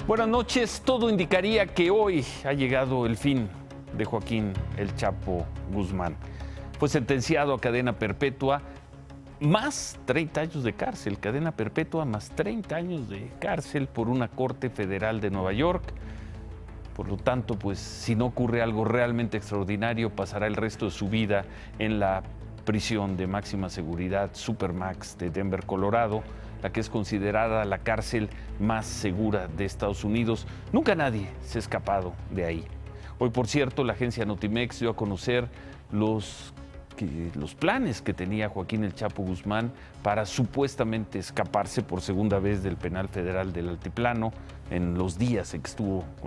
Buenas noches. Todo indicaría que hoy ha llegado el fin de Joaquín El Chapo Guzmán. Fue sentenciado a cadena perpetua más 30 años de cárcel, cadena perpetua más 30 años de cárcel por una corte federal de Nueva York. Por lo tanto, pues si no ocurre algo realmente extraordinario, pasará el resto de su vida en la prisión de máxima seguridad Supermax de Denver, Colorado, la que es considerada la cárcel más segura de Estados Unidos. Nunca nadie se ha escapado de ahí. Hoy, por cierto, la agencia Notimex dio a conocer los planes que tenía Joaquín El Chapo Guzmán para supuestamente escaparse por segunda vez del penal federal del Altiplano en los días en que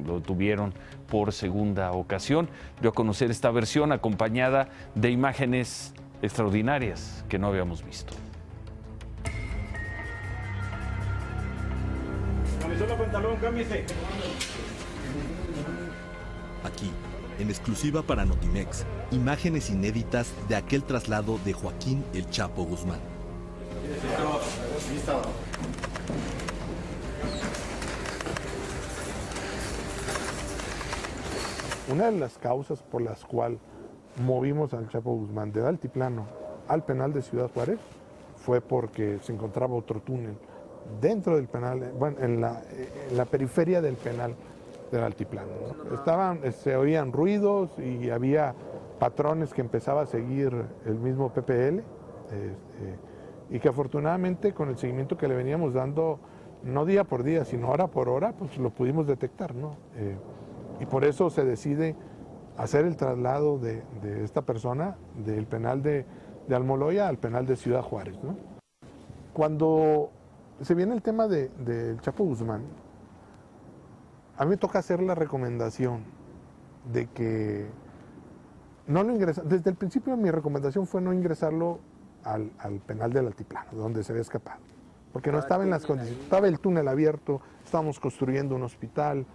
lo detuvieron por segunda ocasión. Dio a conocer esta versión acompañada de imágenes extraordinarias que no habíamos visto. Aquí, en exclusiva para Notimex, imágenes inéditas de aquel traslado de Joaquín El Chapo Guzmán. Una de las causas por las cuales movimos al Chapo Guzmán del Altiplano al penal de Ciudad Juárez fue porque se encontraba otro túnel dentro del penal, bueno, en la periferia del penal del Altiplano, ¿no? Se oían ruidos y había patrones que empezaba a seguir el mismo PPL, y que afortunadamente con el seguimiento que le veníamos dando, no día por día, sino hora por hora, pues lo pudimos detectar, ¿no? Y por eso se decide hacer el traslado de esta persona del penal de Almoloya al penal de Ciudad Juárez, ¿no? Cuando se viene el tema del Chapo Guzmán, a mí me toca hacer la recomendación de que no lo ingresan. Desde el principio mi recomendación fue no ingresarlo al penal del Altiplano, donde se había escapado, porque no estaba en las condiciones. Estaba el túnel abierto, estábamos construyendo un hospital.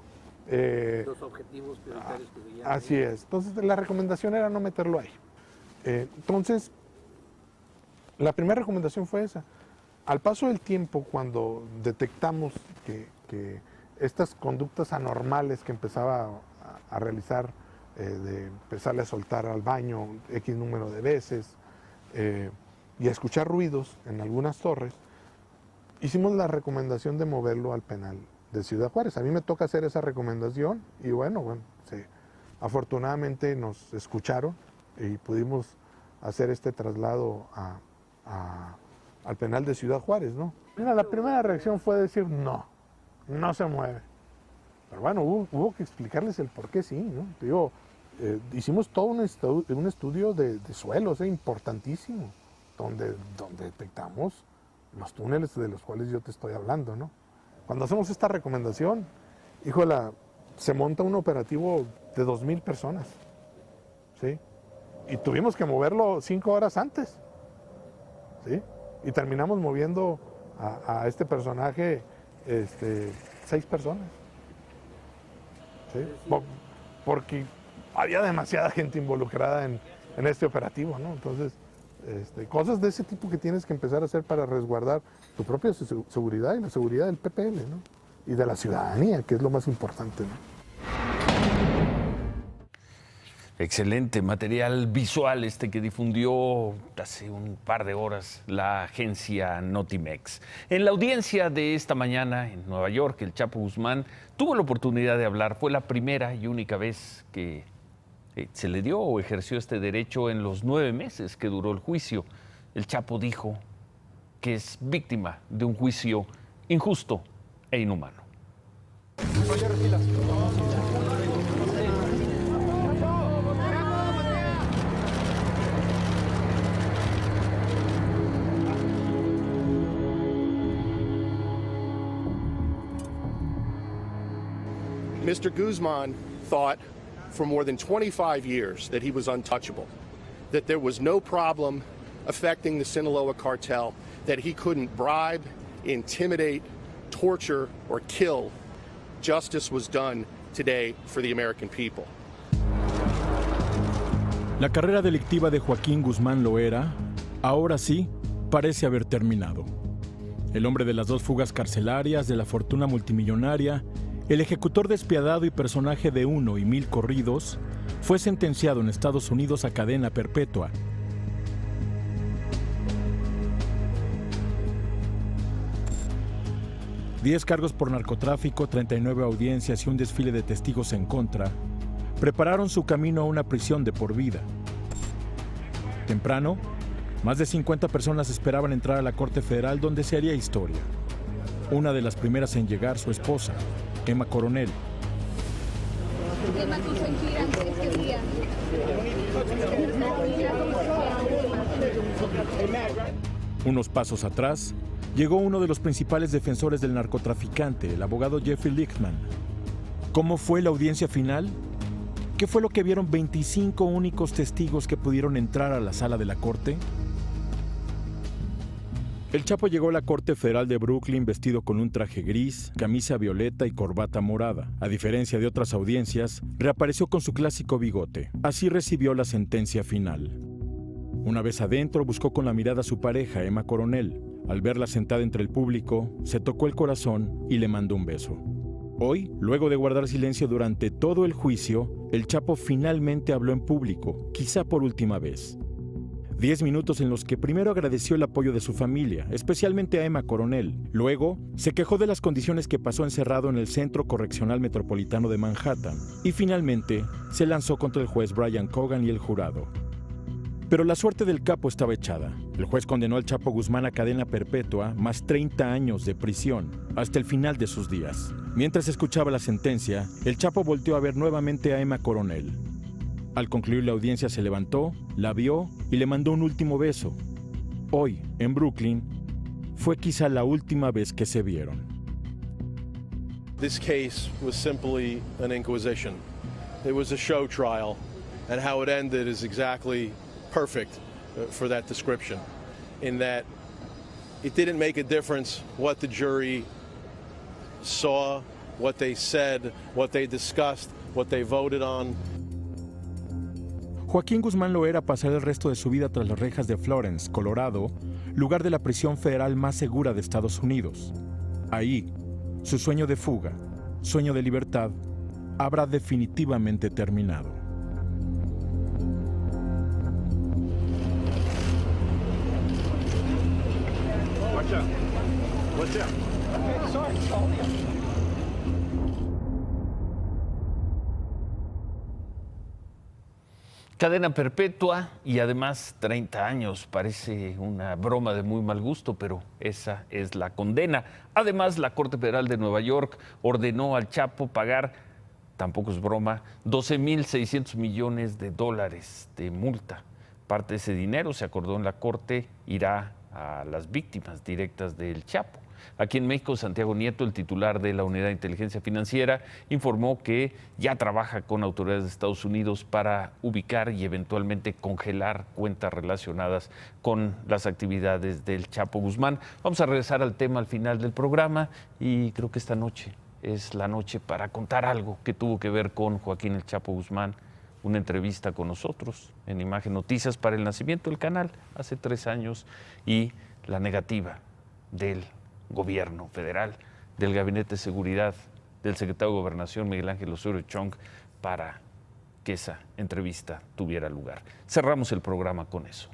Los objetivos prioritarios que se llaman. Así es. Entonces la recomendación era no meterlo ahí. Entonces, la primera recomendación fue esa. Al paso del tiempo, cuando detectamos que estas conductas anormales que empezaba a realizar, de empezarle a soltar al baño X número de veces y a escuchar ruidos en algunas torres, hicimos la recomendación de moverlo al penal de Ciudad Juárez. A mí me toca hacer esa recomendación y bueno, afortunadamente nos escucharon y pudimos hacer este traslado al penal de Ciudad Juárez, ¿no? Mira, la primera reacción fue decir no se mueve. Pero bueno, hubo que explicarles el por qué sí, ¿no? Digo, hicimos todo un estudio de suelos, importantísimo, donde detectamos los túneles de los cuales yo te estoy hablando, ¿no? Cuando hacemos esta recomendación, híjola, se monta un operativo de 2,000 personas, ¿sí? Y tuvimos que moverlo 5 horas antes, ¿sí? Y terminamos moviendo a este personaje 6 personas, ¿sí? Porque había demasiada gente involucrada en este operativo, ¿no? Entonces, cosas de ese tipo que tienes que empezar a hacer para resguardar tu propia seguridad y la seguridad del PPL, ¿no? Y de la ciudadanía, que es lo más importante, ¿no? Excelente material visual que difundió hace un par de horas la agencia Notimex. En la audiencia de esta mañana en Nueva York, el Chapo Guzmán tuvo la oportunidad de hablar. Fue la primera y única vez que se le dio o ejerció este derecho en los 9 meses que duró el juicio. El Chapo dijo que es víctima de un juicio injusto e inhumano. Mr. Guzman thought for more than 25 years that he was untouchable, that there was no problem affecting the Sinaloa cartel, that he couldn't bribe, intimidate, torture, or kill. Justice was done today for the American people. La carrera delictiva de Joaquín Guzmán Loera, ahora sí, parece haber terminado. El hombre de las 2 fugas carcelarias, de la fortuna multimillonaria, El ejecutor despiadado y personaje de 1 y 1000 corridos fue sentenciado en Estados Unidos a cadena perpetua. $10 cargos por narcotráfico, 39 audiencias y un desfile de testigos en contra prepararon su camino a una prisión de por vida. Temprano, más de 50 personas esperaban entrar a la Corte Federal donde se haría historia. Una de las primeras en llegar, su esposa, Emma Coronel. Emma, tu sentir este día. Unos pasos atrás, llegó uno de los principales defensores del narcotraficante, el abogado Jeffrey Lichtman. ¿Cómo fue la audiencia final? ¿Qué fue lo que vieron 25 únicos testigos que pudieron entrar a la sala de la corte? El Chapo llegó a la Corte Federal de Brooklyn vestido con un traje gris, camisa violeta y corbata morada. A diferencia de otras audiencias, reapareció con su clásico bigote. Así recibió la sentencia final. Una vez adentro, buscó con la mirada a su pareja, Emma Coronel. Al verla sentada entre el público, se tocó el corazón y le mandó un beso. Hoy, luego de guardar silencio durante todo el juicio, el Chapo finalmente habló en público, quizá por última vez. 10 minutos en los que primero agradeció el apoyo de su familia, especialmente a Emma Coronel. Luego, se quejó de las condiciones que pasó encerrado en el Centro Correccional Metropolitano de Manhattan. Y finalmente, se lanzó contra el juez Brian Cogan y el jurado. Pero la suerte del capo estaba echada. El juez condenó al Chapo Guzmán a cadena perpetua, más 30 años de prisión, hasta el final de sus días. Mientras escuchaba la sentencia, el Chapo volteó a ver nuevamente a Emma Coronel. Al concluir la audiencia se levantó, la vio y le mandó un último beso. Hoy, en Brooklyn, fue quizá la última vez que se vieron. This case was simply an inquisition. It was a show trial, and how it ended is exactly perfect for that description, in that it didn't make a difference what the jury saw, what they said, what they discussed, what they voted on. Joaquín Guzmán Loera pasará el resto de su vida tras las rejas de Florence, Colorado, lugar de la prisión federal más segura de Estados Unidos. Ahí, su sueño de fuga, sueño de libertad, habrá definitivamente terminado. Watch out. Watch out. Okay, sorry. Cadena perpetua y además 30 años. Parece una broma de muy mal gusto, pero esa es la condena. Además, la Corte Federal de Nueva York ordenó al Chapo pagar, tampoco es broma, $12,600 millones de multa. Parte de ese dinero, se acordó en la Corte, irá a las víctimas directas del Chapo. Aquí en México, Santiago Nieto, el titular de la Unidad de Inteligencia Financiera, informó que ya trabaja con autoridades de Estados Unidos para ubicar y eventualmente congelar cuentas relacionadas con las actividades del Chapo Guzmán. Vamos a regresar al tema al final del programa y creo que esta noche es la noche para contar algo que tuvo que ver con Joaquín el Chapo Guzmán. Una entrevista con nosotros en Imagen Noticias para el nacimiento del canal hace 3 años y la negativa del gobierno federal, del Gabinete de Seguridad, del secretario de Gobernación Miguel Ángel Osorio Chong para que esa entrevista tuviera lugar. Cerramos el programa con eso.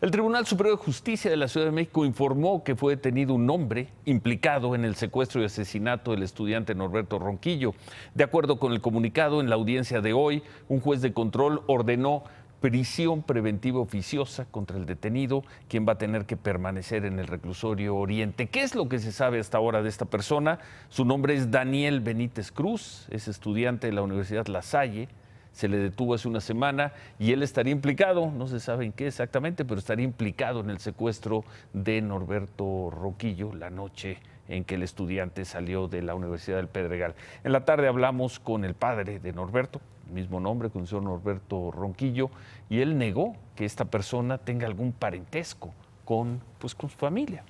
El Tribunal Superior de Justicia de la Ciudad de México informó que fue detenido un hombre implicado en el secuestro y asesinato del estudiante Norberto Ronquillo. De acuerdo con el comunicado, en la audiencia de hoy, un juez de control ordenó prisión preventiva oficiosa contra el detenido, quien va a tener que permanecer en el reclusorio Oriente. ¿Qué es lo que se sabe hasta ahora de esta persona? Su nombre es Daniel Benítez Cruz, es estudiante de la Universidad La Salle. Se le detuvo hace una semana y él estaría implicado, no se sabe en qué exactamente, pero estaría implicado en el secuestro de Norberto Ronquillo la noche en que el estudiante salió de la Universidad del Pedregal. En la tarde hablamos con el padre de Norberto, mismo nombre, con el señor Norberto Ronquillo, y él negó que esta persona tenga algún parentesco con su familia.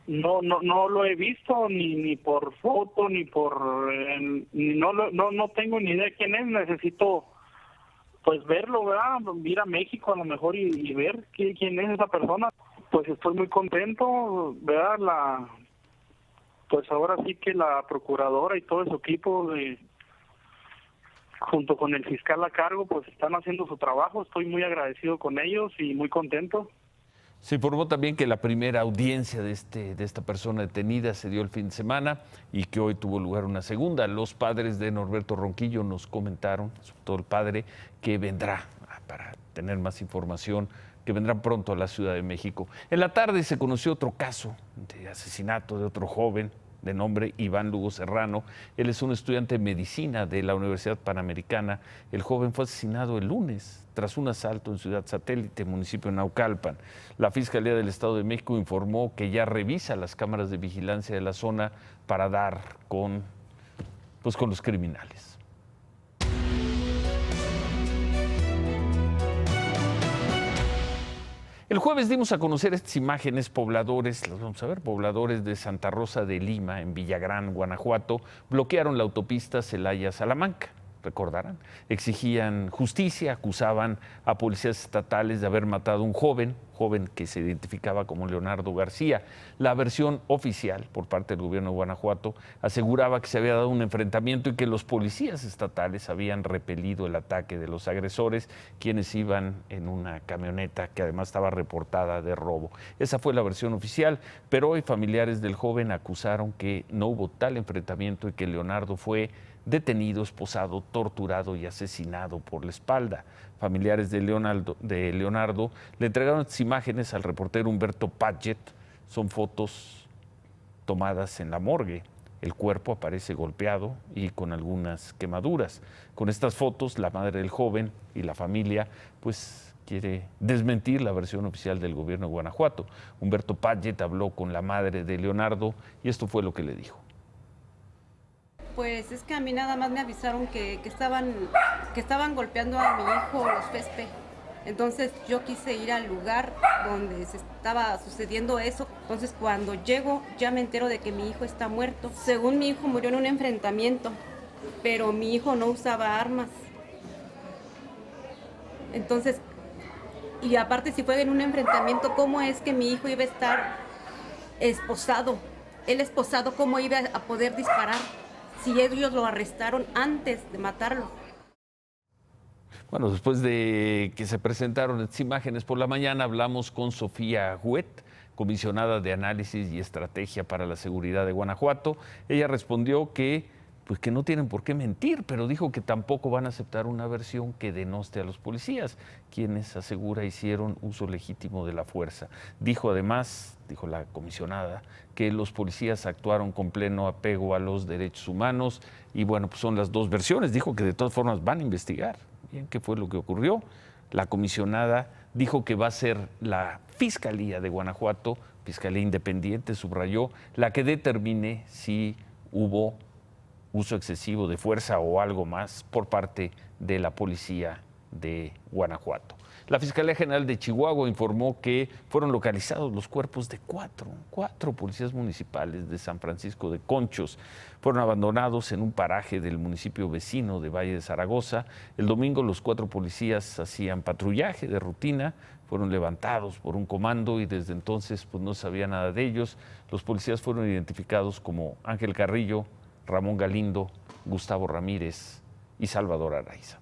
No lo he visto ni por foto no tengo ni idea quién es. Necesito pues verlo, ¿verdad? Ir a México a lo mejor y ver quién es esa persona. Pues estoy muy contento, ¿verdad? Pues ahora sí que la procuradora y todo su equipo, junto con el fiscal a cargo, pues están haciendo su trabajo. Estoy muy agradecido con ellos y muy contento. Se informó también que la primera audiencia de esta persona detenida se dio el fin de semana y que hoy tuvo lugar una segunda. Los padres de Norberto Ronquillo nos comentaron, sobre todo el padre, que vendrá, para tener más información, que vendrán pronto a la Ciudad de México. En la tarde se conoció otro caso de asesinato de otro joven de nombre Iván Lugo Serrano. Él es un estudiante de medicina de la Universidad Panamericana. El joven fue asesinado el lunes tras un asalto en Ciudad Satélite, municipio de Naucalpan. La Fiscalía del Estado de México informó que ya revisa las cámaras de vigilancia de la zona para dar con los criminales. El jueves dimos a conocer estas imágenes. Pobladores, las vamos a ver, pobladores de Santa Rosa de Lima, en Villagrán, Guanajuato, bloquearon la autopista Celaya-Salamanca. Recordarán, exigían justicia, acusaban a policías estatales de haber matado a un joven que se identificaba como Leonardo García. La versión oficial por parte del gobierno de Guanajuato aseguraba que se había dado un enfrentamiento y que los policías estatales habían repelido el ataque de los agresores, quienes iban en una camioneta que además estaba reportada de robo. Esa fue la versión oficial, pero hoy familiares del joven acusaron que no hubo tal enfrentamiento y que Leonardo fue detenido, esposado, torturado y asesinado por la espalda. Familiares de Leonardo le entregaron estas imágenes al reportero Humberto Padgett. Son fotos tomadas en la morgue. El cuerpo aparece golpeado y con algunas quemaduras. Con estas fotos, la madre del joven y la familia, pues, quiere desmentir la versión oficial del gobierno de Guanajuato. Humberto Padgett habló con la madre de Leonardo y esto fue lo que le dijo. Pues es que a mí nada más me avisaron que estaban golpeando a mi hijo los Fespe. Entonces yo quise ir al lugar donde se estaba sucediendo eso. Entonces cuando llego ya me entero de que mi hijo está muerto. Según mi hijo murió en un enfrentamiento, pero mi hijo no usaba armas. Entonces, y aparte si fue en un enfrentamiento, ¿cómo es que mi hijo iba a estar esposado? Él esposado, ¿cómo iba a poder disparar si ellos lo arrestaron antes de matarlo? Bueno, después de que se presentaron estas imágenes por la mañana, hablamos con Sofía Huet, comisionada de Análisis y Estrategia para la Seguridad de Guanajuato. Ella respondió que no tienen por qué mentir, pero dijo que tampoco van a aceptar una versión que denoste a los policías, quienes asegura hicieron uso legítimo de la fuerza. Dijo además, dijo la comisionada, que los policías actuaron con pleno apego a los derechos humanos y bueno, pues son las dos versiones. Dijo que de todas formas van a investigar bien qué fue lo que ocurrió. La comisionada dijo que va a ser la Fiscalía de Guanajuato, Fiscalía Independiente, subrayó, la que determine si hubo uso excesivo de fuerza o algo más por parte de la policía de Guanajuato. La Fiscalía General de Chihuahua informó que fueron localizados los cuerpos de cuatro policías municipales de San Francisco de Conchos. Fueron abandonados en un paraje del municipio vecino de Valle de Zaragoza. El domingo los 4 policías hacían patrullaje de rutina, fueron levantados por un comando y desde entonces pues no sabía nada de ellos. Los policías fueron identificados como Ángel Carrillo, Ramón Galindo, Gustavo Ramírez y Salvador Araiza.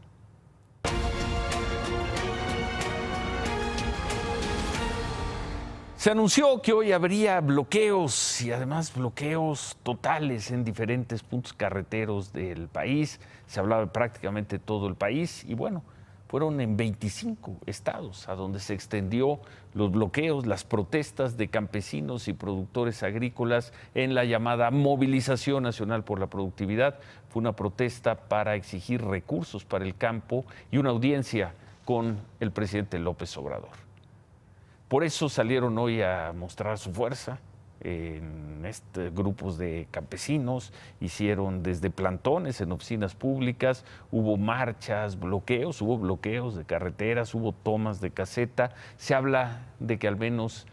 Se anunció que hoy habría bloqueos y además bloqueos totales en diferentes puntos carreteros del país. Se hablaba de prácticamente todo el país y bueno, fueron en 25 estados a donde se extendió los bloqueos, las protestas de campesinos y productores agrícolas en la llamada Movilización Nacional por la Productividad. Fue una protesta para exigir recursos para el campo y una audiencia con el presidente López Obrador. Por eso salieron hoy a mostrar su fuerza en grupos de campesinos, hicieron desde plantones en oficinas públicas, hubo marchas, hubo bloqueos de carreteras, hubo tomas de caseta. Se habla de que al menos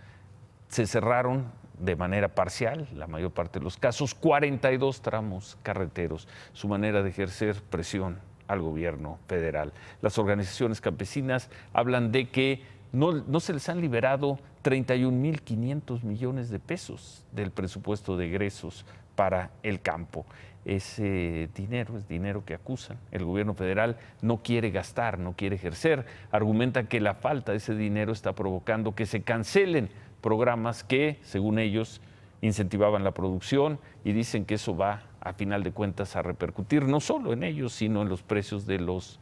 se cerraron de manera parcial, la mayor parte de los casos, 42 tramos carreteros. Su manera de ejercer presión al gobierno federal. Las organizaciones campesinas hablan de que no se les han liberado 31.500 millones de pesos del presupuesto de egresos para el campo. Ese dinero es dinero que acusan. El gobierno federal no quiere gastar, no quiere ejercer. Argumentan que la falta de ese dinero está provocando que se cancelen programas que, según ellos, incentivaban la producción, y dicen que eso va, a final de cuentas, a repercutir no solo en ellos, sino en los precios de los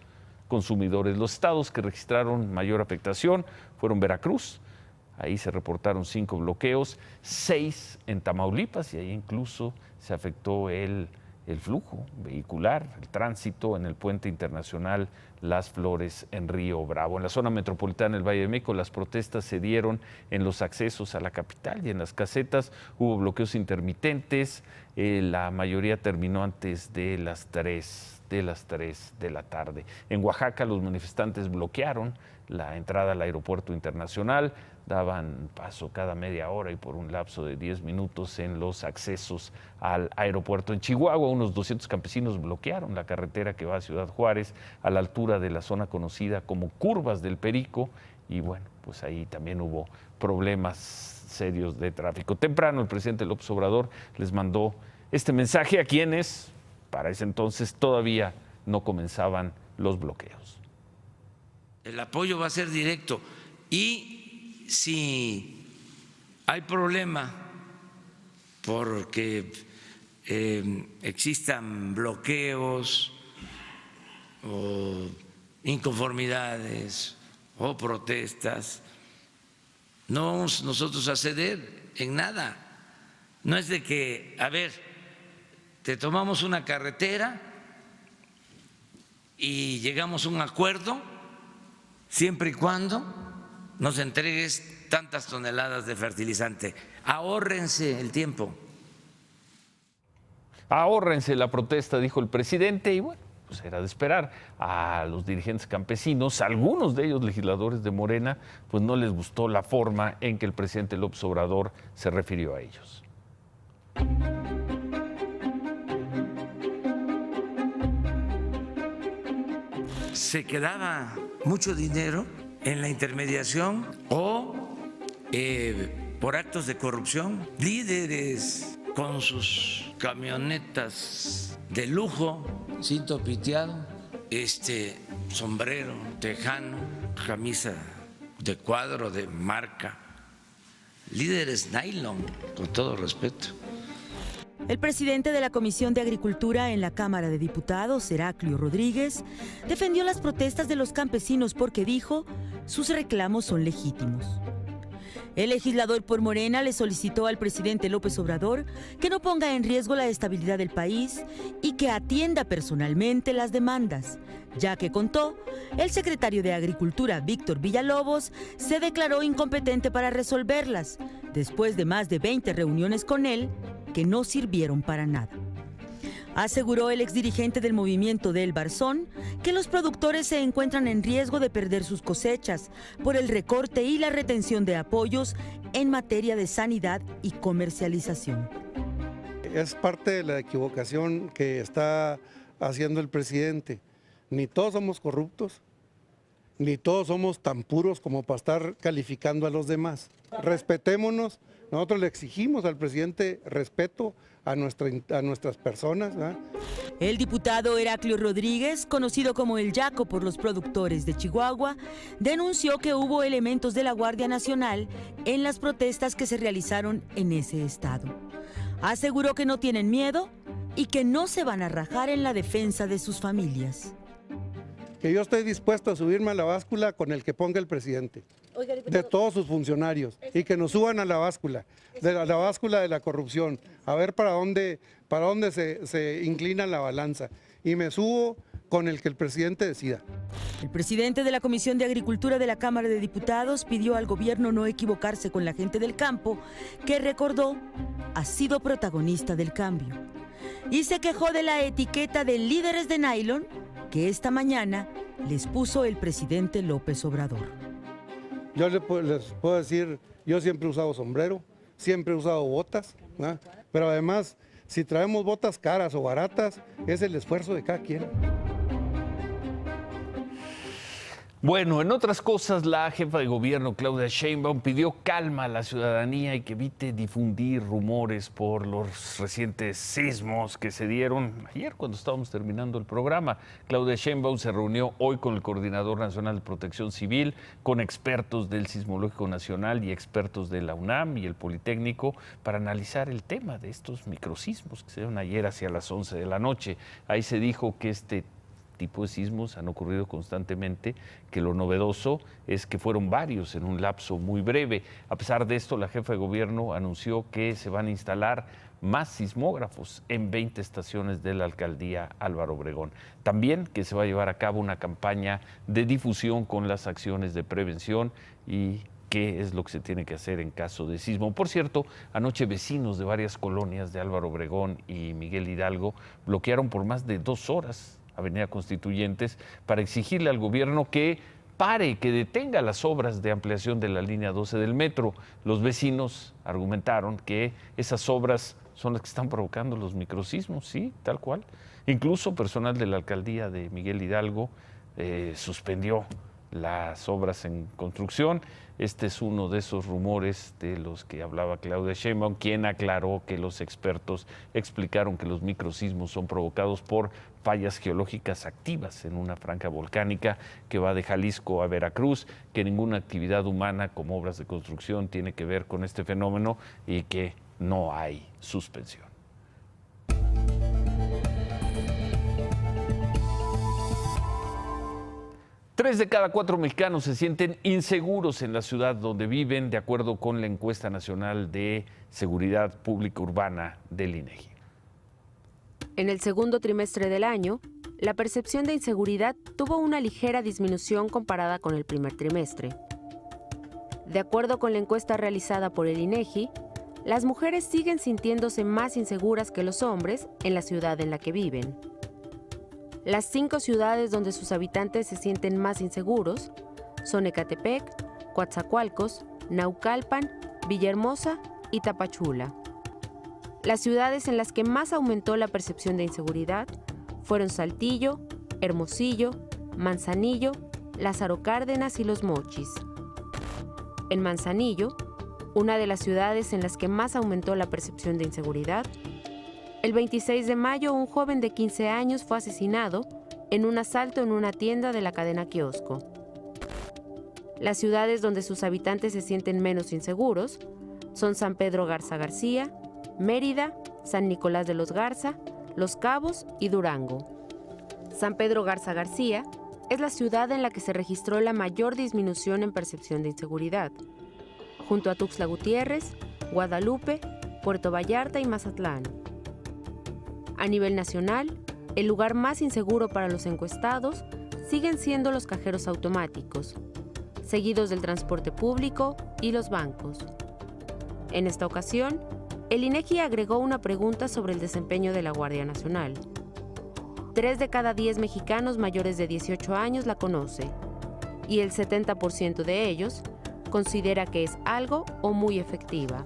consumidores. Los estados que registraron mayor afectación fueron Veracruz, ahí se reportaron 5 bloqueos, 6 en Tamaulipas, y ahí incluso se afectó el flujo vehicular, el tránsito en el puente internacional Las Flores en Río Bravo. En la zona metropolitana del Valle de México, las protestas se dieron en los accesos a la capital y en las casetas. Hubo bloqueos intermitentes, la mayoría terminó antes de las 3 de la tarde. En Oaxaca, los manifestantes bloquearon la entrada al aeropuerto internacional, daban paso cada media hora y por un lapso de 10 minutos en los accesos al aeropuerto. En Chihuahua, unos 200 campesinos bloquearon la carretera que va a Ciudad Juárez a la altura de la zona conocida como Curvas del Perico, y bueno, pues ahí también hubo problemas serios de tráfico. Temprano el presidente López Obrador les mandó este mensaje a quienes para ese entonces todavía no comenzaban los bloqueos. El apoyo va a ser directo, y si hay problema porque existan bloqueos o inconformidades o protestas, no vamos nosotros a ceder en nada. No es de que, a ver, te tomamos una carretera y llegamos a un acuerdo siempre y cuando nos entregues tantas toneladas de fertilizante. Ahórrense el tiempo. Ahórrense la protesta, dijo el presidente, y bueno, pues era de esperar. A los dirigentes campesinos, algunos de ellos legisladores de Morena, pues no les gustó la forma en que el presidente López Obrador se refirió a ellos. Se quedaba mucho dinero en la intermediación o por actos de corrupción. Líderes con sus camionetas de lujo, cinto piteado, sombrero tejano, camisa de cuadro de marca, líderes nylon, con todo respeto. El presidente de la Comisión de Agricultura en la Cámara de Diputados, Heraclio Rodríguez, defendió las protestas de los campesinos porque dijo sus reclamos son legítimos. El legislador por Morena le solicitó al presidente López Obrador que no ponga en riesgo la estabilidad del país y que atienda personalmente las demandas, ya que contó, el secretario de Agricultura, Víctor Villalobos, se declaró incompetente para resolverlas, después de más de 20 reuniones con él que no sirvieron para nada. Aseguró el exdirigente del movimiento del Barzón que los productores se encuentran en riesgo de perder sus cosechas por el recorte y la retención de apoyos en materia de sanidad y comercialización. Es parte de la equivocación que está haciendo el presidente. Ni todos somos corruptos, ni todos somos tan puros como para estar calificando a los demás. Respetémonos. Nosotros le exigimos al presidente respeto a nuestras personas, ¿verdad? El diputado Heraclio Rodríguez, conocido como el Yaco por los productores de Chihuahua, denunció que hubo elementos de la Guardia Nacional en las protestas que se realizaron en ese estado. Aseguró que no tienen miedo y que no se van a rajar en la defensa de sus familias. Que yo estoy dispuesto a subirme a la báscula con el que ponga el presidente, de todos sus funcionarios, y que nos suban a la báscula, de la báscula de la corrupción, a ver para dónde se inclina la balanza. Y me subo con el que el presidente decida. El presidente de la Comisión de Agricultura de la Cámara de Diputados pidió al gobierno no equivocarse con la gente del campo, que recordó ha sido protagonista del cambio. Y se quejó de la etiqueta de líderes de nylon que esta mañana les puso el presidente López Obrador. Yo les puedo decir, yo siempre he usado sombrero, siempre he usado botas, ¿no? Pero además, si traemos botas caras o baratas, es el esfuerzo de cada quien. Bueno, en otras cosas, la jefa de gobierno, Claudia Sheinbaum, pidió calma a la ciudadanía y que evite difundir rumores por los recientes sismos que se dieron ayer cuando estábamos terminando el programa. Claudia Sheinbaum se reunió hoy con el Coordinador Nacional de Protección Civil, con expertos del Sismológico Nacional y expertos de la UNAM y el Politécnico para analizar el tema de estos microsismos que se dieron ayer hacia las 11 de la noche. Ahí se dijo que este tipo de sismos han ocurrido constantemente, que lo novedoso es que fueron varios en un lapso muy breve. A pesar de esto, la jefa de gobierno anunció que se van a instalar más sismógrafos en 20 estaciones de la alcaldía Álvaro Obregón. También que se va a llevar a cabo una campaña de difusión con las acciones de prevención y qué es lo que se tiene que hacer en caso de sismo. Por cierto, anoche vecinos de varias colonias de Álvaro Obregón y Miguel Hidalgo bloquearon por más de 2 horas Avenida Constituyentes para exigirle al gobierno que pare, que detenga las obras de ampliación de la línea 12 del metro. Los vecinos argumentaron que esas obras son las que están provocando los microsismos, sí, tal cual. Incluso personal de la alcaldía de Miguel Hidalgo suspendió las obras en construcción. Este es uno de esos rumores de los que hablaba Claudia Sheinbaum, quien aclaró que los expertos explicaron que los microsismos son provocados por fallas geológicas activas en una franja volcánica que va de Jalisco a Veracruz, que ninguna actividad humana como obras de construcción tiene que ver con este fenómeno y que no hay suspensión. 3 de cada 4 mexicanos se sienten inseguros en la ciudad donde viven, de acuerdo con la encuesta nacional de seguridad pública urbana del INEGI. En el segundo trimestre del año, la percepción de inseguridad tuvo una ligera disminución comparada con el primer trimestre. De acuerdo con la encuesta realizada por el INEGI, las mujeres siguen sintiéndose más inseguras que los hombres en la ciudad en la que viven. Las 5 ciudades donde sus habitantes se sienten más inseguros son Ecatepec, Coatzacoalcos, Naucalpan, Villahermosa y Tapachula. Las ciudades en las que más aumentó la percepción de inseguridad fueron Saltillo, Hermosillo, Manzanillo, Lázaro Cárdenas y Los Mochis. En Manzanillo, una de las ciudades en las que más aumentó la percepción de inseguridad, el 26 de mayo un joven de 15 años fue asesinado en un asalto en una tienda de la cadena Kiosco. Las ciudades donde sus habitantes se sienten menos inseguros son San Pedro Garza García, Mérida, San Nicolás de los Garza, Los Cabos y Durango. San Pedro Garza García es la ciudad en la que se registró la mayor disminución en percepción de inseguridad, junto a Tuxtla Gutiérrez, Guadalupe, Puerto Vallarta y Mazatlán. A nivel nacional, el lugar más inseguro para los encuestados siguen siendo los cajeros automáticos, seguidos del transporte público y los bancos. En esta ocasión, el INEGI agregó una pregunta sobre el desempeño de la Guardia Nacional. 3 de cada 10 mexicanos mayores de 18 años la conoce, y el 70% de ellos considera que es algo o muy efectiva.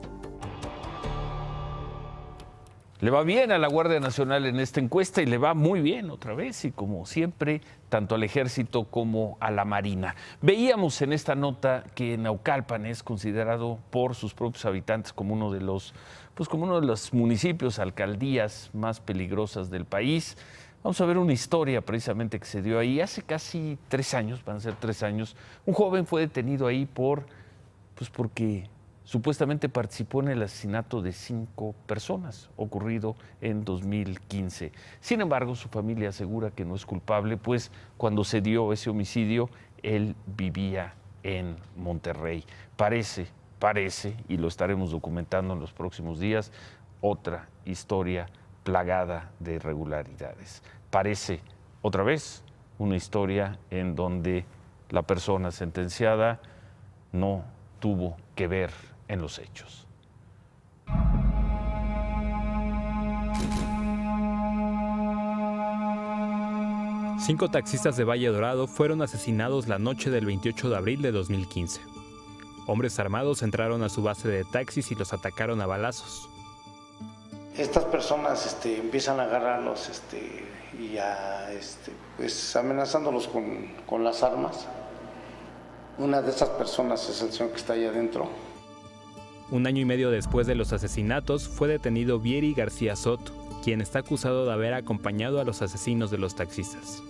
Le va bien a la Guardia Nacional en esta encuesta y le va muy bien otra vez y como siempre, tanto al Ejército como a la Marina. Veíamos en esta nota que Naucalpan es considerado por sus propios habitantes como uno de los municipios, alcaldías más peligrosas del país. Vamos a ver una historia precisamente que se dio ahí. Hace casi 3 años, van a ser 3 años, un joven fue detenido ahí porque supuestamente participó en el asesinato de 5 personas, ocurrido en 2015. Sin embargo, su familia asegura que no es culpable, pues cuando se dio ese homicidio, él vivía en Monterrey. Parece, y lo estaremos documentando en los próximos días, otra historia plagada de irregularidades. Parece, otra vez, una historia en donde la persona sentenciada no tuvo que ver en los hechos. Cinco taxistas de Valle Dorado fueron asesinados la noche del 28 de abril de 2015. Hombres armados entraron a su base de taxis y los atacaron a balazos. Estas personas empiezan a agarrarlos y a, pues amenazándolos con las armas. Una de esas personas es el señor que está ahí adentro. Un año y medio después de los asesinatos, fue detenido Vieri García Soto, quien está acusado de haber acompañado a los asesinos de los taxistas.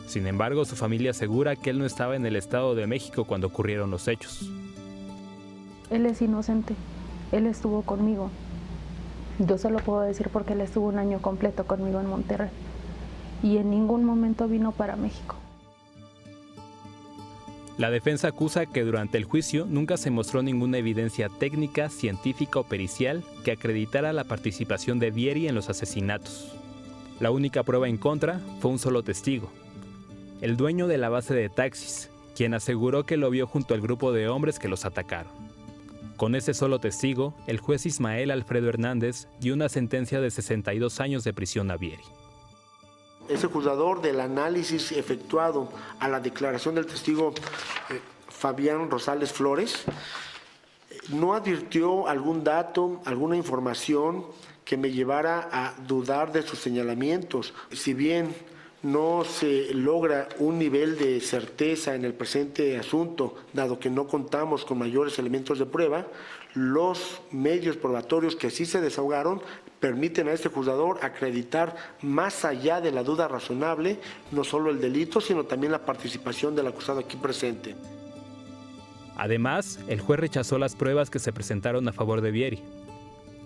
Sin embargo, su familia asegura que él no estaba en el Estado de México cuando ocurrieron los hechos. Él es inocente, él estuvo conmigo. Yo se lo puedo decir porque él estuvo un año completo conmigo en Monterrey y en ningún momento vino para México. La defensa acusa que durante el juicio nunca se mostró ninguna evidencia técnica, científica o pericial que acreditara la participación de Vieri en los asesinatos. La única prueba en contra fue un solo testigo, el dueño de la base de taxis, quien aseguró que lo vio junto al grupo de hombres que los atacaron. Con ese solo testigo, el juez Ismael Alfredo Hernández dio una sentencia de 62 años de prisión a Vieri. Ese juzgador, del análisis efectuado a la declaración del testigo Fabián Rosales Flores, no advirtió algún dato, alguna información que me llevara a dudar de sus señalamientos. Si bien no se logra un nivel de certeza en el presente asunto, dado que no contamos con mayores elementos de prueba, los medios probatorios que sí se desahogaron permiten a este juzgador acreditar más allá de la duda razonable, no solo el delito, sino también la participación del acusado aquí presente. Además, el juez rechazó las pruebas que se presentaron a favor de Vieri.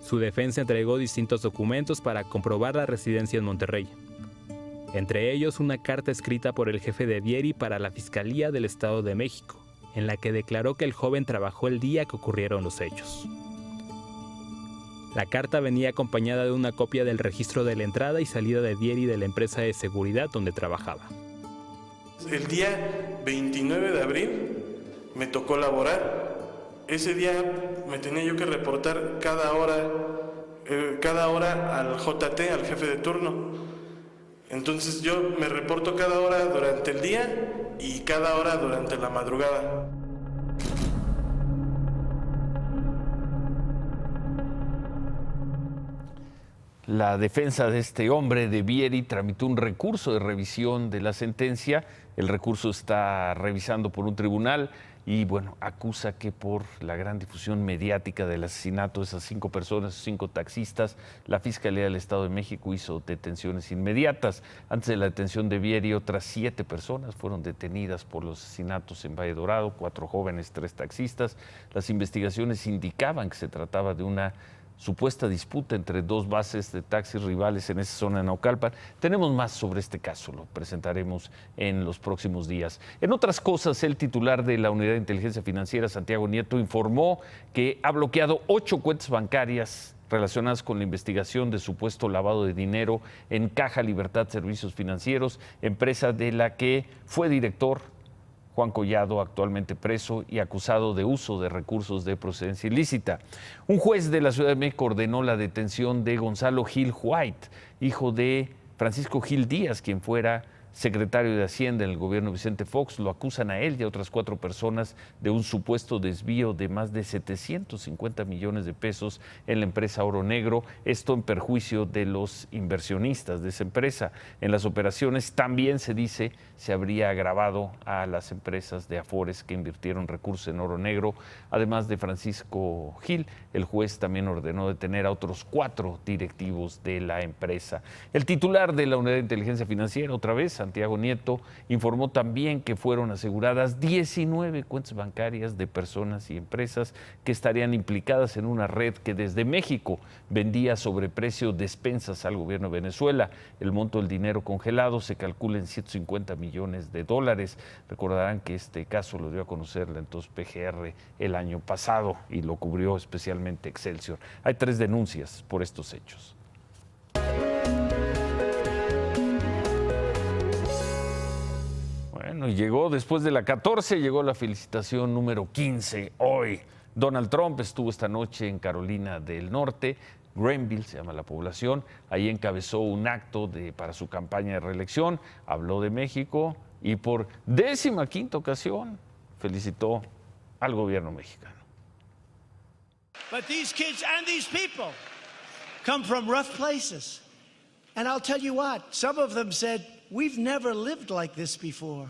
Su defensa entregó distintos documentos para comprobar la residencia en Monterrey. Entre ellos, una carta escrita por el jefe de Vieri para la Fiscalía del Estado de México, en la que declaró que el joven trabajó el día que ocurrieron los hechos. La carta venía acompañada de una copia del registro de la entrada y salida de Vieri de la empresa de seguridad donde trabajaba. El día 29 de abril me tocó laborar. Ese día me tenía yo que reportar cada hora al JT, al jefe de turno. Entonces yo me reporto cada hora durante el día y cada hora durante la madrugada. La defensa de este hombre, de Vieri, tramitó un recurso de revisión de la sentencia. El recurso está revisando por un tribunal y, bueno, acusa que por la gran difusión mediática del asesinato de esas 5 personas, 5 taxistas, la Fiscalía del Estado de México hizo detenciones inmediatas. Antes de la detención de Vieri, otras 7 personas fueron detenidas por los asesinatos en Valle Dorado, 4 jóvenes, 3 taxistas. Las investigaciones indicaban que se trataba de una supuesta disputa entre 2 bases de taxis rivales en esa zona de Naucalpan. Tenemos más sobre este caso, lo presentaremos en los próximos días. En otras cosas, el titular de la Unidad de Inteligencia Financiera, Santiago Nieto, informó que ha bloqueado 8 cuentas bancarias relacionadas con la investigación de supuesto lavado de dinero en Caja Libertad Servicios Financieros, empresa de la que fue director Juan Collado, actualmente preso y acusado de uso de recursos de procedencia ilícita. Un juez de la Ciudad de México ordenó la detención de Gonzalo Gil White, hijo de Francisco Gil Díaz, quien fuera secretario de Hacienda en el gobierno de Vicente Fox. Lo acusan a él y a otras 4 personas de un supuesto desvío de más de 750 millones de pesos en la empresa Oro Negro, esto en perjuicio de los inversionistas de esa empresa. En las operaciones también se dice se habría agravado a las empresas de Afores que invirtieron recursos en Oro Negro. Además de Francisco Gil, el juez también ordenó detener a otros 4 directivos de la empresa. El titular de la Unidad de Inteligencia Financiera, otra vez, Santiago Nieto, informó también que fueron aseguradas 19 cuentas bancarias de personas y empresas que estarían implicadas en una red que desde México vendía a sobreprecio despensas al gobierno de Venezuela. El monto del dinero congelado se calcula en 150 millones de dólares. Recordarán que este caso lo dio a conocer la entonces PGR el año pasado y lo cubrió especialmente Excelsior. Hay 3 denuncias por estos hechos. Bueno, llegó después de la 14, llegó la felicitación número 15 hoy. Donald Trump estuvo esta noche en Carolina del Norte, Greenville se llama la población, ahí encabezó un acto para su campaña de reelección, habló de México y por 15ª ocasión felicitó al gobierno mexicano. But these kids and these people come from rough places. And I'll tell you what, some of them said, we've never lived like this before.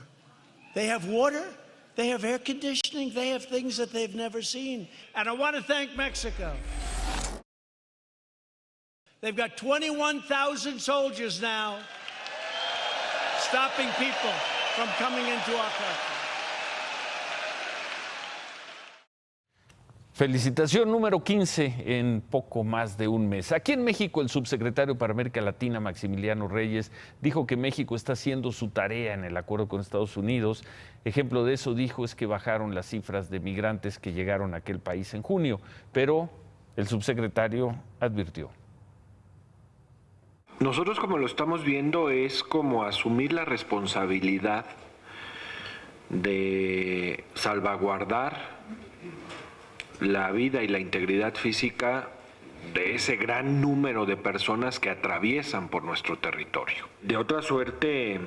They have water, They have air conditioning. They have things that they've never seen. And I want to thank Mexico. They've got 21,000 soldiers now stopping people from coming into our country. Felicitación número 15 en poco más de un mes. Aquí en México, el subsecretario para América Latina, Maximiliano Reyes, dijo que México está haciendo su tarea en el acuerdo con Estados Unidos. Ejemplo de eso, dijo, es que bajaron las cifras de migrantes que llegaron a aquel país en junio. Pero el subsecretario advirtió. Nosotros, como lo estamos viendo, es como asumir la responsabilidad de salvaguardar la vida y la integridad física de ese gran número de personas que atraviesan por nuestro territorio. De otra suerte,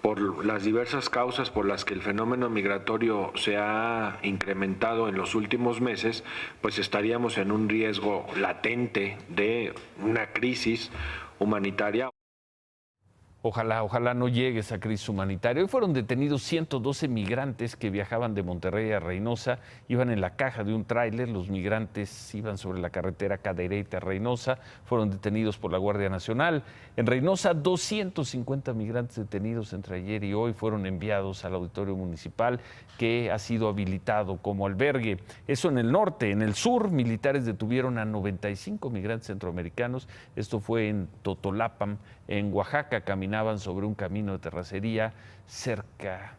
por las diversas causas por las que el fenómeno migratorio se ha incrementado en los últimos meses, pues estaríamos en un riesgo latente de una crisis humanitaria. Ojalá no llegue esa crisis humanitaria. Hoy fueron detenidos 112 migrantes que viajaban de Monterrey a Reynosa. Iban en la caja de un tráiler. Los migrantes iban sobre la carretera Cadereyta a Reynosa. Fueron detenidos por la Guardia Nacional. En Reynosa, 250 migrantes detenidos entre ayer y hoy fueron enviados al auditorio municipal, que ha sido habilitado como albergue. Eso en el norte. En el sur, militares detuvieron a 95 migrantes centroamericanos. Esto fue en Totolapan, en Oaxaca. Caminaban sobre un camino de terracería cerca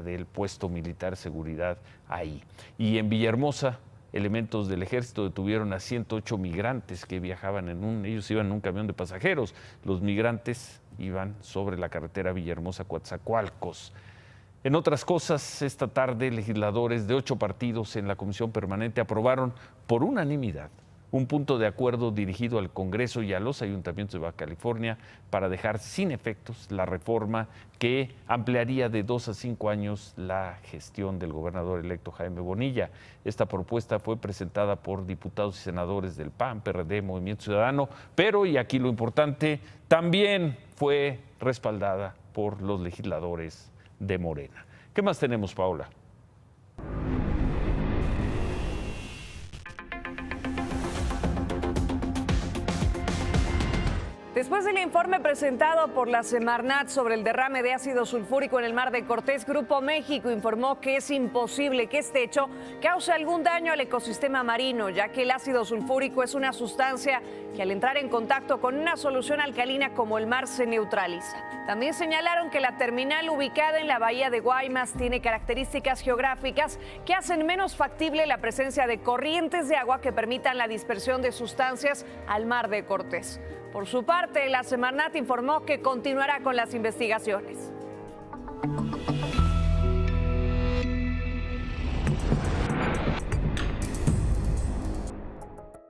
del puesto militar seguridad ahí. Y en Villahermosa, elementos del ejército detuvieron a 108 migrantes que viajaban ellos iban en un camión de pasajeros. Los migrantes iban sobre la carretera Villahermosa-Coatzacoalcos. En otras cosas, esta tarde legisladores de 8 partidos en la Comisión Permanente aprobaron por unanimidad un punto de acuerdo dirigido al Congreso y a los ayuntamientos de Baja California para dejar sin efectos la reforma que ampliaría de 2 a 5 años la gestión del gobernador electo Jaime Bonilla. Esta propuesta fue presentada por diputados y senadores del PAN, PRD, Movimiento Ciudadano, pero, y aquí lo importante, también fue respaldada por los legisladores de Morena. ¿Qué más tenemos, Paola? Después del informe presentado por la Semarnat sobre el derrame de ácido sulfúrico en el Mar de Cortés, Grupo México informó que es imposible que este hecho cause algún daño al ecosistema marino, ya que el ácido sulfúrico es una sustancia que al entrar en contacto con una solución alcalina como el mar se neutraliza. También señalaron que la terminal ubicada en la bahía de Guaymas tiene características geográficas que hacen menos factible la presencia de corrientes de agua que permitan la dispersión de sustancias al Mar de Cortés. Por su parte, la Semarnat informó que continuará con las investigaciones.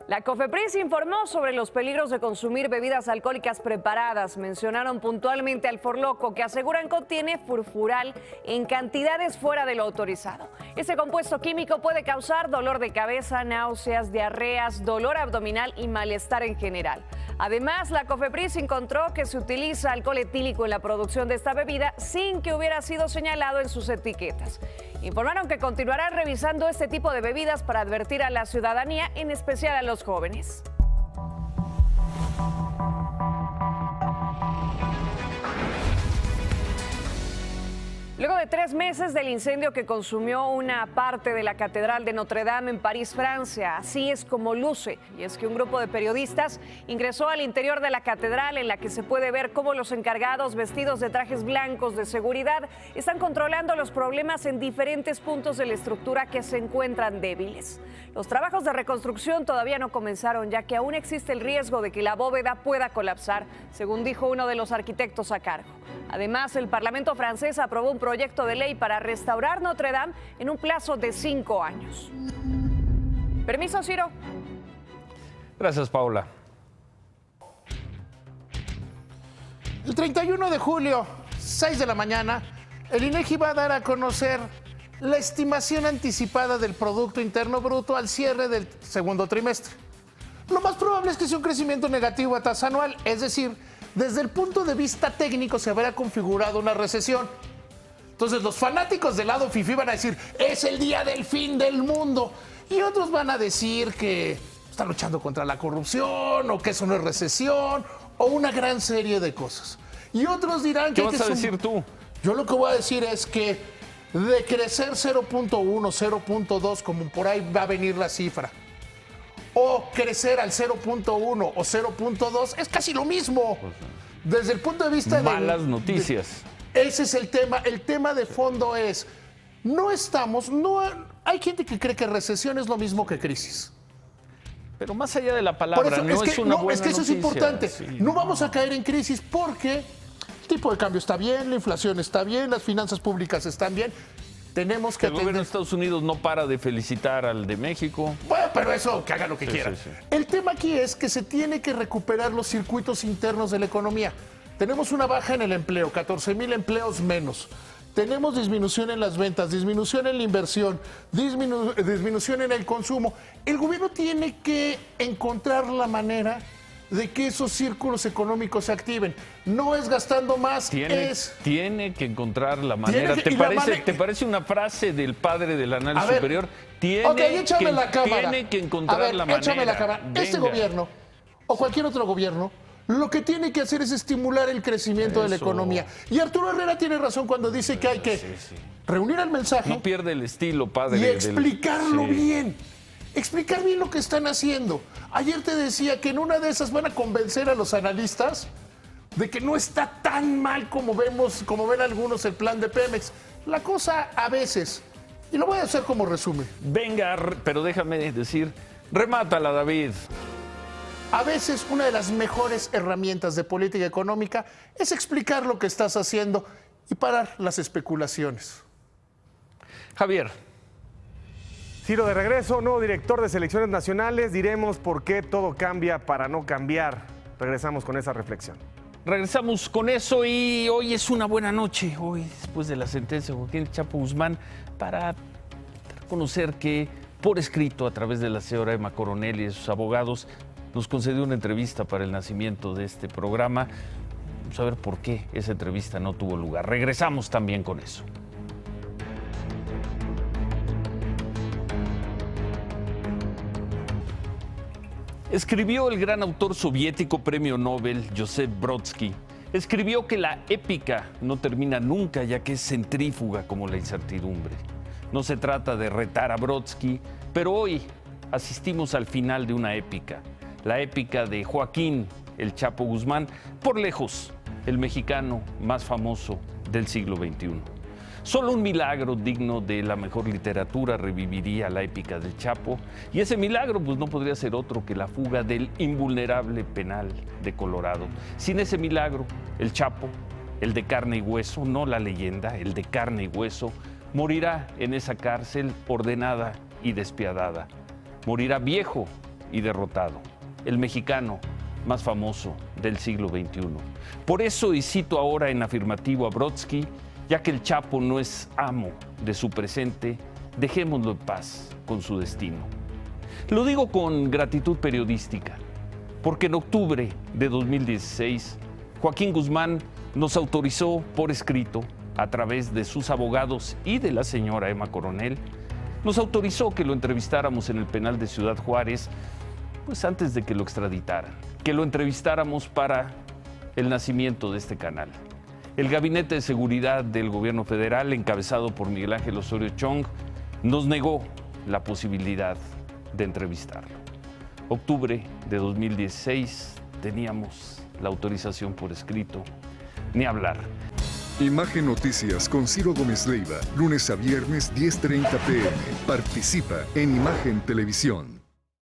La COFEPRIS informó sobre los peligros de consumir bebidas alcohólicas preparadas. Mencionaron puntualmente al forloco, que aseguran contiene furfural en cantidades fuera de lo autorizado. Este compuesto químico puede causar dolor de cabeza, náuseas, diarreas, dolor abdominal y malestar en general. Además, la COFEPRIS encontró que se utiliza alcohol etílico en la producción de esta bebida sin que hubiera sido señalado en sus etiquetas. Informaron que continuarán revisando este tipo de bebidas para advertir a la ciudadanía, en especial a los jóvenes. Luego de 3 meses del incendio que consumió una parte de la Catedral de Notre Dame en París, Francia, así es como luce. Y es que un grupo de periodistas ingresó al interior de la catedral, en la que se puede ver cómo los encargados, vestidos de trajes blancos de seguridad, están controlando los problemas en diferentes puntos de la estructura que se encuentran débiles. Los trabajos de reconstrucción todavía no comenzaron, ya que aún existe el riesgo de que la bóveda pueda colapsar, según dijo uno de los arquitectos a cargo. Además, el Parlamento francés aprobó un proyecto de ley para restaurar Notre Dame en un plazo de 5 años. Permiso, Ciro. Gracias, Paula. El 31 de julio, 6 de la mañana, el INEGI va a dar a conocer la estimación anticipada del Producto Interno Bruto al cierre del segundo trimestre. Lo más probable es que sea un crecimiento negativo a tasa anual, es decir, desde el punto de vista técnico se habrá configurado una recesión. Entonces los fanáticos del lado fifí van a decir, es el día del fin del mundo. Y otros van a decir que está luchando contra la corrupción, o que eso no es recesión, o una gran serie de cosas. Y otros dirán que... ¿Qué vas a decir tú? Yo lo que voy a decir es que de crecer 0.1, 0.2, como por ahí va a venir la cifra, o crecer al 0.1 o 0.2, es casi lo mismo. Desde el punto de vista de... Malas noticias. Ese es el tema. El tema de fondo es, hay gente que cree que recesión es lo mismo que crisis. Pero más allá de la palabra, Por eso, no es una buena es que eso noticia. es importante. Sí, no vamos a caer en crisis porque el tipo de cambio está bien, la inflación está bien, las finanzas públicas están bien. Tenemos que El gobierno de Estados Unidos no para de felicitar al de México. Bueno, pero eso, que haga lo que quiera. Sí. El tema aquí es que se tiene que recuperar los circuitos internos de la economía. Tenemos una baja en el empleo, 14,000 empleos menos. Tenemos disminución en las ventas, disminución en la inversión, disminución en el consumo. El gobierno tiene que encontrar la manera de que esos círculos económicos se activen. No es gastando más, Tiene que encontrar la manera. Tiene que- ¿Te parece una frase del padre del análisis A ver, superior? échame la cámara. Tiene que encontrar A ver, la manera. échame la cámara. Este Venga. gobierno o cualquier otro gobierno lo que tiene que hacer es estimular el crecimiento de la Eso. economía. Y Arturo Herrera tiene razón cuando dice que hay que reunir el mensaje No pierde el estilo, padre. y explicarlo Sí. bien. Explicar bien lo que están haciendo. Ayer te decía que en una de esas van a convencer a los analistas de que no está tan mal como ven algunos el plan de Pemex. La cosa a veces, y lo voy a hacer como resumen. Venga, pero déjame decir, remátala, David. A veces una de las mejores herramientas de política económica es explicar lo que estás haciendo y parar las especulaciones. Javier. Ciro, de regreso, nuevo director de selecciones nacionales. Diremos por qué todo cambia para no cambiar. Regresamos con esa reflexión. Regresamos con eso y hoy es una buena noche, hoy después de la sentencia de Joaquín Chapo Guzmán, para conocer que por escrito a través de la señora Emma Coronel y de sus abogados nos concedió una entrevista para el nacimiento de este programa. Vamos a ver por qué esa entrevista no tuvo lugar. Regresamos también con eso. Escribió el gran autor soviético premio Nobel, Joseph Brodsky. Escribió que la épica no termina nunca, ya que es centrífuga como la incertidumbre. No se trata de retar a Brodsky, pero hoy asistimos al final de una épica. La épica de Joaquín el Chapo Guzmán, por lejos, el mexicano más famoso del siglo XXI. Solo un milagro digno de la mejor literatura reviviría la épica del Chapo, y ese milagro pues no podría ser otro que la fuga del invulnerable penal de Colorado. Sin ese milagro, el Chapo, el de carne y hueso, no la leyenda, el de carne y hueso, morirá en esa cárcel ordenada y despiadada. Morirá viejo y derrotado, el mexicano más famoso del siglo XXI. Por eso, y cito ahora en afirmativo a Brodsky, ya que el Chapo no es amo de su presente, dejémoslo en paz con su destino. Lo digo con gratitud periodística, porque en octubre de 2016, Joaquín Guzmán nos autorizó por escrito, a través de sus abogados y de la señora Emma Coronel, nos autorizó que lo entrevistáramos en el penal de Ciudad Juárez, pues antes de que lo extraditaran, que lo entrevistáramos para el nacimiento de este canal. El Gabinete de Seguridad del Gobierno Federal, encabezado por Miguel Ángel Osorio Chong, nos negó la posibilidad de entrevistarlo. Octubre de 2016, teníamos la autorización por escrito, ni hablar. Imagen Noticias con Ciro Gómez Leiva, lunes a viernes 10:30 p.m. Participa en Imagen Televisión.